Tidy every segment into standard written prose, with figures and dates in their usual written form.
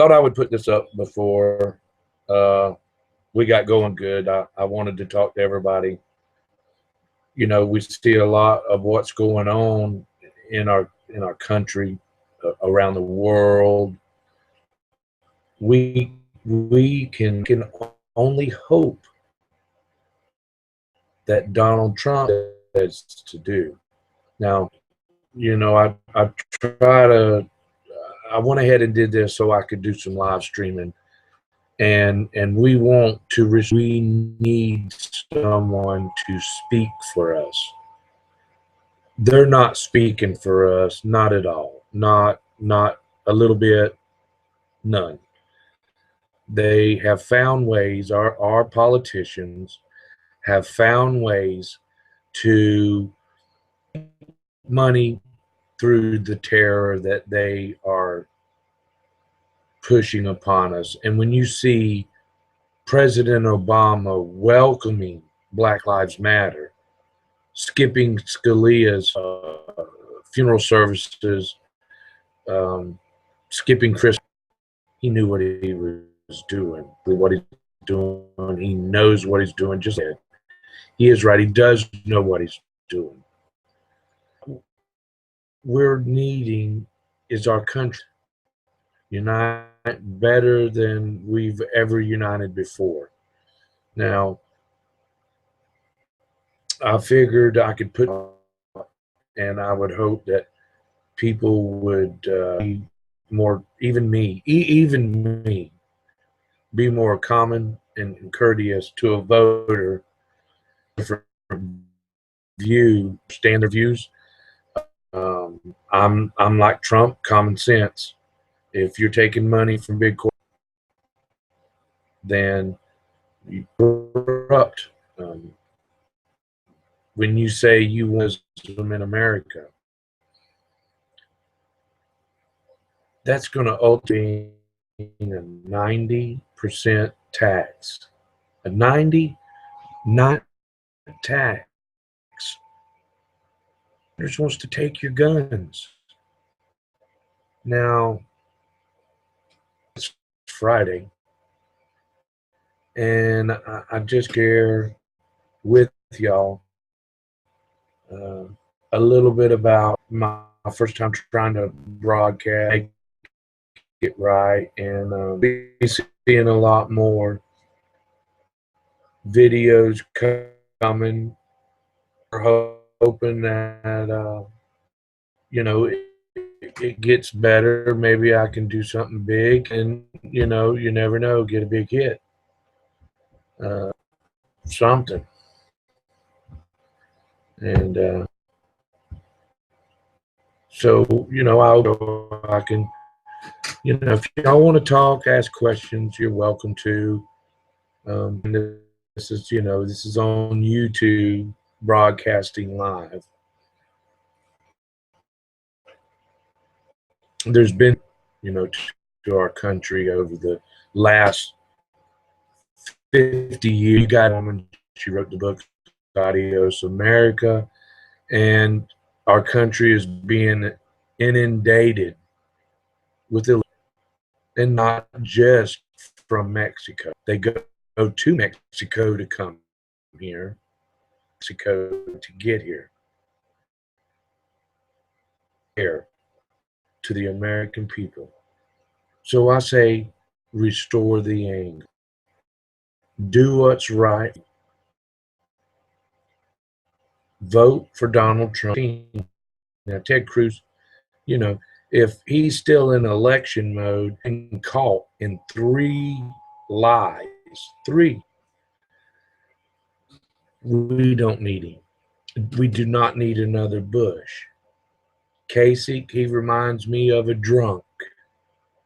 thought I would put this up before uh, we got going good. I wanted to talk to everybody. You know, we see a lot of what's going on in our country, around the world. We can only hope that Donald Trump has to do. Now, I try to. I went ahead and did this so I could do some live streaming, and we want to. We need someone to speak for us. They're not speaking for us, not at all. Not a little bit, none. They have found ways. Our politicians have found ways to money through the terror that they are pushing upon us. And when you see President Obama welcoming Black Lives Matter, skipping Scalia's funeral services, skipping Chris, he knew what he was doing. What he's doing, he knows what he's doing. Just said, he is right. He does know what he's doing. We're needing is our country unite better than we've ever united before. Now, I figured I could put, and I would hope that people would be more, even me, be more common and courteous to a voter, different view, stand their views. I'm like Trump, common sense. If you're taking money from big corp, then you corrupt. When you say you want Muslim in America, that's going to ultimately mean a 90% tax. A 90% tax. They're supposed to take your guns. Now, it's Friday, and I just share with y'all a little bit about my first time trying to broadcast, get right, and be seeing a lot more videos coming. We're hoping that it gets better. Maybe I can do something big, and you never know, get a big hit, something. And so I can, if y'all want to talk, ask questions, you're welcome to. And this is on YouTube, broadcasting live. There's been, to our country over the last 50 years. You got her, she wrote the book Adios America, and our country is being inundated with illegal, and not just from Mexico. They go to Mexico to come here, Mexico to get here to the American people. So I say, restore the anger. Do what's right. Vote for Donald Trump. Now, Ted Cruz, if he's still in election mode and caught in 3 lies, we don't need him. We do not need another Bush. Kasich, he reminds me of a drunk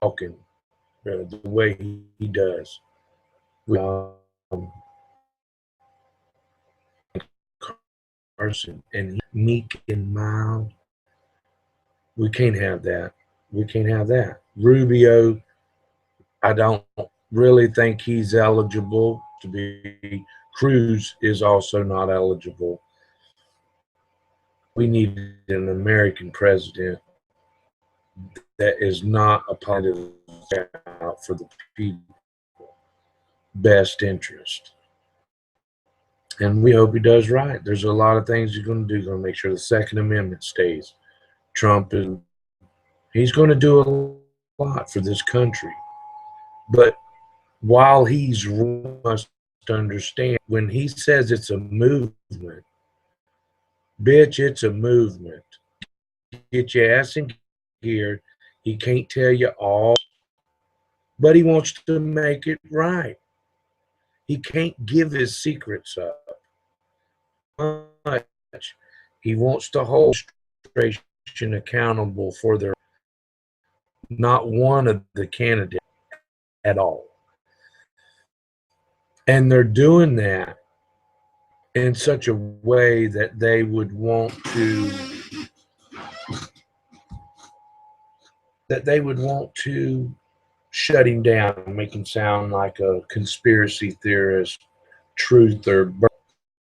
talking the way he does. Carson, and he's meek and mild. We can't have that. We can't have that. Rubio, I don't really think he's eligible to be. Cruz is also not eligible. We need an American president that is not a positive out for the people best interest. And we hope he does right. There's a lot of things he's going to do. He's going to make sure the Second Amendment stays. He's going to do a lot for this country. But while he's must understand, when he says it's a movement, bitch, it's a movement. Get your ass in gear. He can't tell you all, but he wants to make it right. He can't give his secrets up. Much. He wants to hold administration accountable for their not one of the candidates at all. And they're doing that in such a way that they would want to shut him down, make him sound like a conspiracy theorist, truther.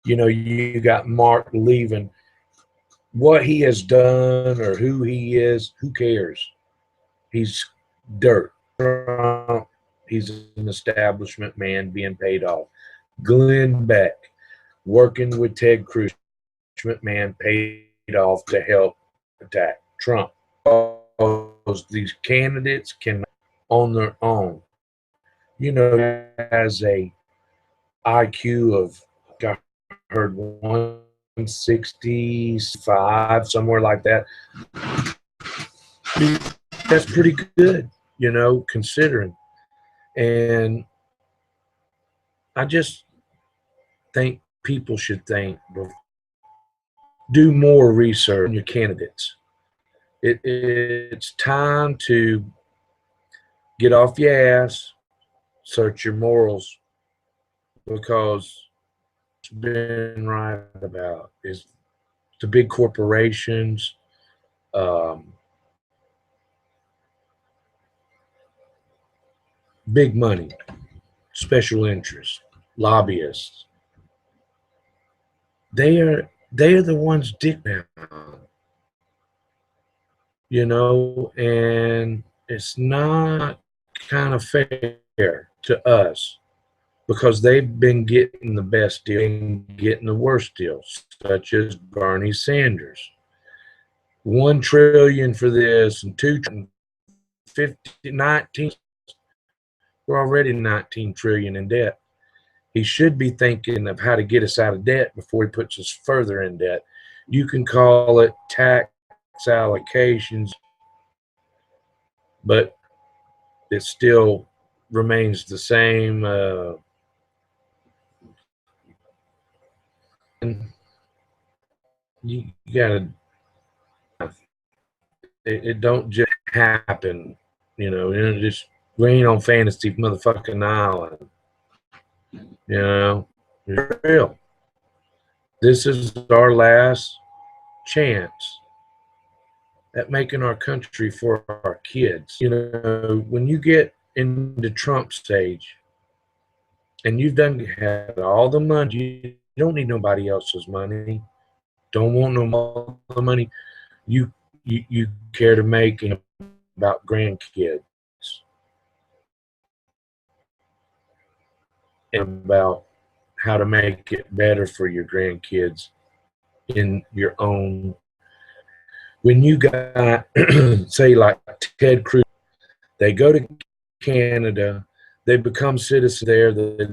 You know, you got Mark leaving. What he has done or who he is, who cares? He's dirt. He's an establishment man being paid off. Glenn Beck working with Ted Cruz, man paid off to help attack Trump. These candidates can on their own, you know, has a IQ of, I heard 165, somewhere like that. That's pretty good, you know, considering. And I just think people should do more research on your candidates. It's time to get off your ass, search your morals, because it's been right about is the big corporations, big money, special interests, lobbyists. They are the ones dictating, you know, and it's not kind of fair to us because they've been getting the best deal and getting the worst deals, such as Bernie Sanders. 1 trillion for this and 19. We're already 19 trillion in debt. He should be thinking of how to get us out of debt before he puts us further in debt. You can call it tax allocations, but it still remains the same. You gotta. It don't just happen, you know. It just rain on fantasy motherfucking island. You know, it's real. This is our last chance at making our country for our kids. You know, when you get into Trump's stage and you've had all the money, you don't need nobody else's money. Don't want no more money. You care to make about grandkids and about how to make it better for your grandkids in your own. When you got, say, like Ted Cruz, they go to Canada, they become citizens there, they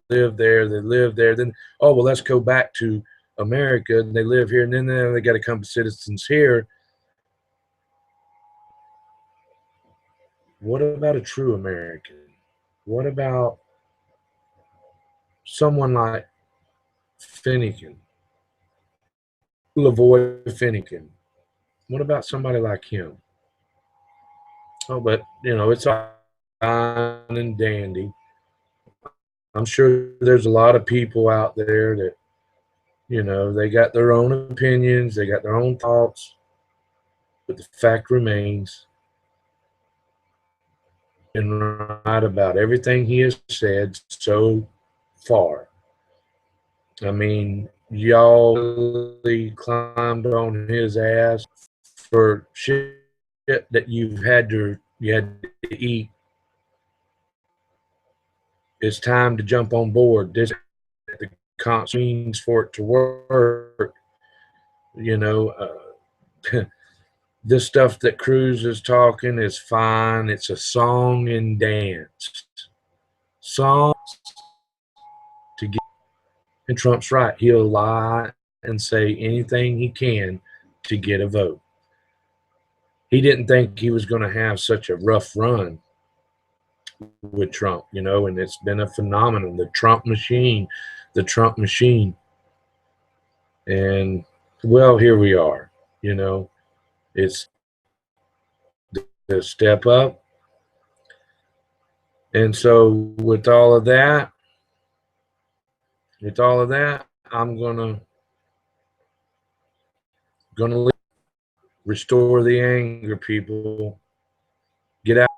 live there, then, oh, well, let's go back to America, and they live here, and then they got to become citizens here. What about a true American? What about someone like Finnegan, Lavoy Finnegan? What about somebody like him? Oh, but, you know, it's fine and dandy. I'm sure there's a lot of people out there that, you know, they got their own opinions, they got their own thoughts, but the fact remains, and right about everything he has said so far. I mean, y'all really climbed on his ass for shit that you had to eat. It's time to jump on board. This the consequences for it to work. You know, this stuff that Cruz is talking is fine. It's a song and dance. Songs to get. And Trump's right. He'll lie and say anything he can to get a vote. He didn't think he was going to have such a rough run with Trump, you know, and it's been a phenomenon. The Trump machine. And, well, here we are, you know. It's the step up. And so with all of that, I'm gonna restore the anger, people. Get out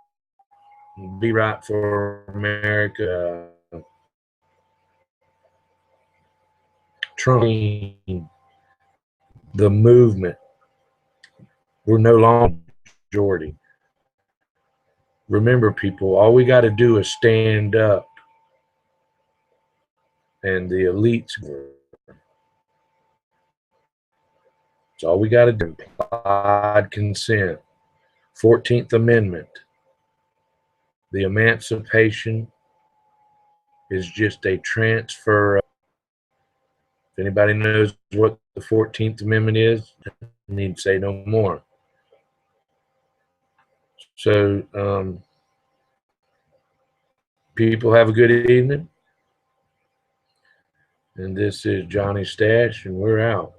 and be right for America. Trump, the movement. We're no longer majority. Remember, people, all we got to do is stand up, and the elites. It's all we got to do. Implied consent. 14th Amendment. The emancipation is just a transfer. If anybody knows what the 14th Amendment is, I need to say no more. So, people have a good evening. And this is Johnny Stash, and we're out.